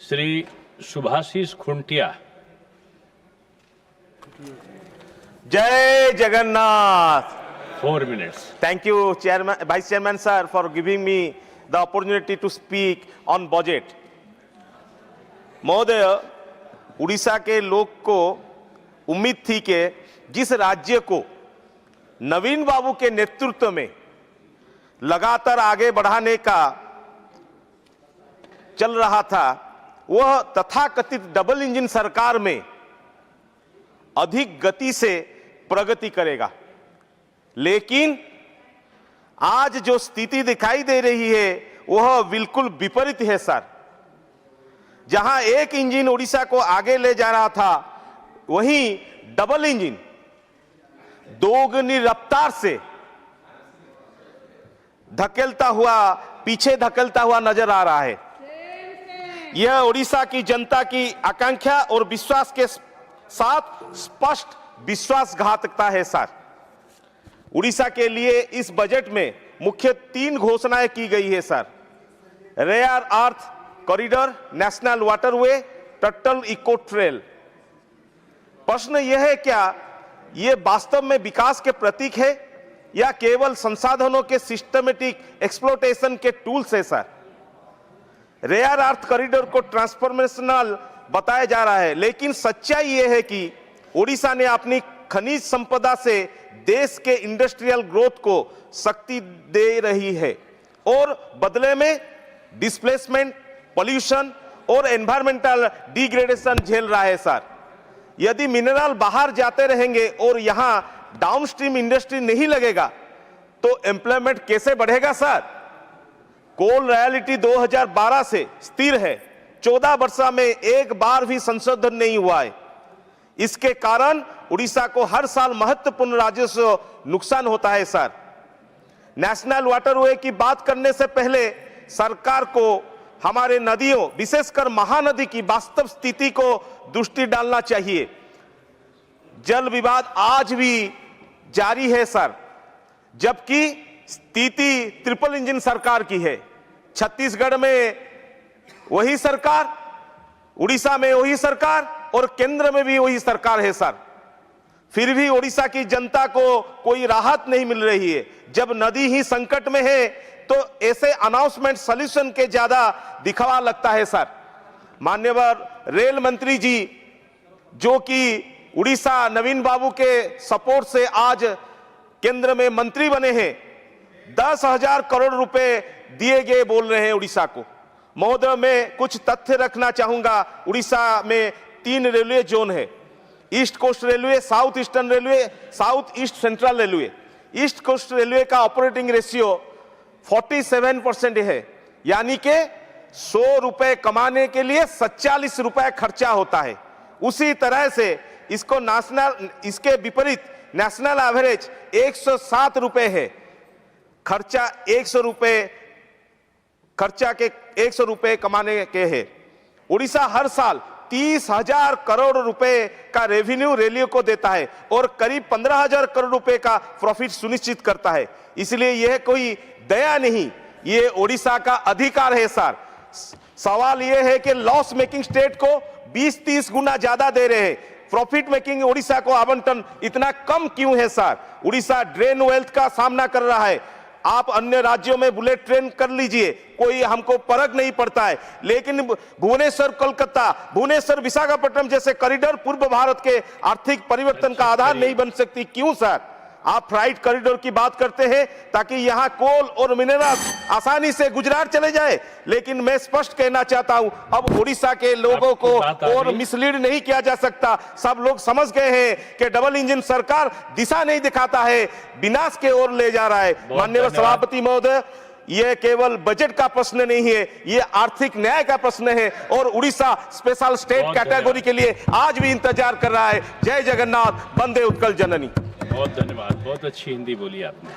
श्री सुभाषिष खुंटिया। जय Jagannath. 4 minutes. Thank you, Chairman, Vice Chairman sir, for giving me the opportunity to speak on budget. महोदय, उड़ीसा के लोग को उम्मीद थी कि जिस राज्य को नवीन बाबू के नेतृत्व में लगातार आगे बढ़ाने का चल रहा था, वह तथाकथित डबल इंजन सरकार में अधिक गति से प्रगति करेगा। लेकिन आज जो स्थिति दिखाई दे रही है वह बिल्कुल विपरीत है सर। जहां एक इंजन उड़ीसा को आगे ले जा रहा था, वहीं डबल इंजन दोगुनी रफ्तार से पीछे धकेलता हुआ नजर आ रहा है। यह उड़ीसा की जनता की आकांक्षा और विश्वास के साथ स्पष्ट विश्वासघातकता है सर। उड़ीसा के लिए इस बजट में मुख्य 3 घोषणाएं की गई है sir. Rare earth corridor, national waterway, turtle eco trail. प्रश्न यह है, क्या ये वास्तव में विकास के प्रतीक है या केवल संसाधनों के सिस्टमेटिक एक्सप्लोटेशन के टूल्स है सर? रेयर अर्थ कॉरिडोर को ट्रांसफॉर्मेशनल बताया जा रहा है, लेकिन सच्चाई यह है कि उड़ीसा ने अपनी खनिज संपदा से देश के इंडस्ट्रियल ग्रोथ को शक्ति दे रही है और बदले में डिस्प्लेसमेंट, पॉल्यूशन और एनवायरमेंटल डिग्रेडेशन झेल रहा है सर। यदि मिनरल बाहर जाते रहेंगे और यहां डाउनस्ट्रीम इंडस्ट्री नहीं लगेगा तो एम्प्लॉयमेंट कैसे बढ़ेगा सर? कोल रॉयल्टी 2012 से स्थिर है। 14 वर्ष में एक बार भी संशोधन नहीं हुआ है। इसके कारण उड़ीसा को हर साल महत्वपूर्ण राजस्व नुकसान होता है सर। नेशनल वाटरवे की बात करने से पहले सरकार को हमारे नदियों, विशेषकर महानदी की वास्तव स्थिति को दृष्टि डालना चाहिए। जल विवाद आज भी जारी है सर, जबकि स्थिति ट्रिपल इंजन सरकार की है। छत्तीसगढ़ में वही सरकार, उड़ीसा में वही सरकार और केंद्र में भी वही सरकार है सर। फिर भी उड़ीसा की जनता को कोई राहत नहीं मिल रही है। जब नदी ही संकट में है तो ऐसे अनाउंसमेंट सॉल्यूशन के ज्यादा दिखावा लगता है सर। माननीय रेल मंत्री जी, जो कि उड़ीसा नवीन बाबू के सपोर्ट से आज केंद्र में मंत्री बने हैं, 10,000 करोड़ रुपए दिए गए बोल रहे हैं उड़ीसा को। महोदय, मैं कुछ तथ्य रखना चाहूंगा। उड़ीसा में 3 रेलवे जोन है, east coast railway, south eastern railway, south east central railway. East coast railway का ऑपरेटिंग रेशियो 47% है, यानी कि 100 रुपए कमाने के लिए 47 रुपए खर्चा होता है। उसी तरह से इसके विपरीत नेशनल एवरेज 107 रुपए है। खर्चा 100 रुपए कमाने के है। उड़ीसा हर साल 30,000 करोड़ रुपए का रेवेन्यू रेलवे को देता है और करीब 15,000 करोड़ रुपए का प्रॉफिट सुनिश्चित करता है। इसलिए यह कोई दया नहीं, ये उड़ीसा का अधिकार है सर। सवाल यह है कि लॉस मेकिंग स्टेट को 20-30 गुना ज्यादा दे रहे हैं, प्रॉफिट मेकिंग उड़ीसा को आवंटन इतना कम क्यों है सर? उड़ीसा ड्रेन वेल्थ का सामना कर रहा है। आप अन्य राज्यों में बुलेट ट्रेन कर लीजिए, कोई हमको फर्क नहीं पड़ता है, लेकिन भुवनेश्वर कोलकाता, भुवनेश्वर विशाखापट्टनम जैसे कॉरिडोर पूर्व भारत के आर्थिक परिवर्तन का आधार नहीं बन सकती क्यों सर? आप फ्राइट कॉरिडोर की बात करते हैं ताकि यहां कोल और मिनरल आसानी से गुजरात चले जाए, लेकिन मैं स्पष्ट कहना चाहता हूं, अब उड़ीसा के लोगों को और मिसलीड नहीं किया जा सकता। सब लोग समझ गए हैं कि डबल इंजन सरकार दिशा नहीं दिखाता है, विनाश के ओर ले जा रहा है। माननीय सभापति महोदय, यह केवल बजट का प्रश्न नहीं है, यह आर्थिक न्याय का प्रश्न है और उड़ीसा स्पेशल स्टेट कैटेगरी के लिए आज भी इंतजार कर रहा है। जय जगन्नाथ, वंदे उत्कल जननी। बहुत धन्यवाद, बहुत अच्छी हिंदी बोली आपने।